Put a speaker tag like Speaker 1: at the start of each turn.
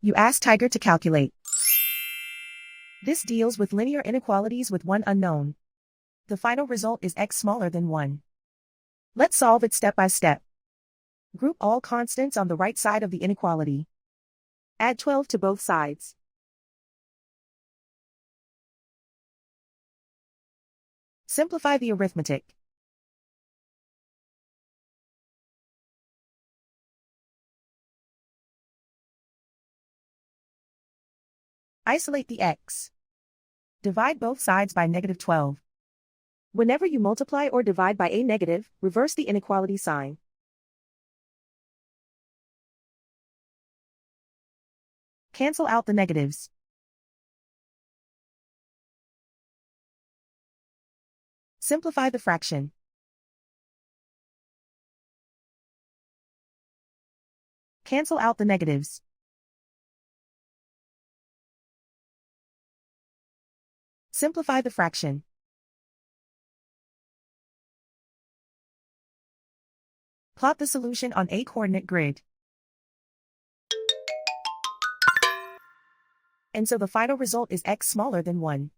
Speaker 1: You ask Tiger to calculate. This deals with linear inequalities with one unknown. The final result is x smaller than 1. Let's solve it step by step. Group all constants on the right side of the inequality. Add 12 to both sides. Simplify the arithmetic. Isolate the x. Divide both sides by -12. Whenever you multiply or divide by a negative, reverse the inequality sign. Cancel out the negatives. Simplify the fraction. Cancel out the negatives. Simplify the fraction. Plot the solution on a coordinate grid. And so the final result is x smaller than 1.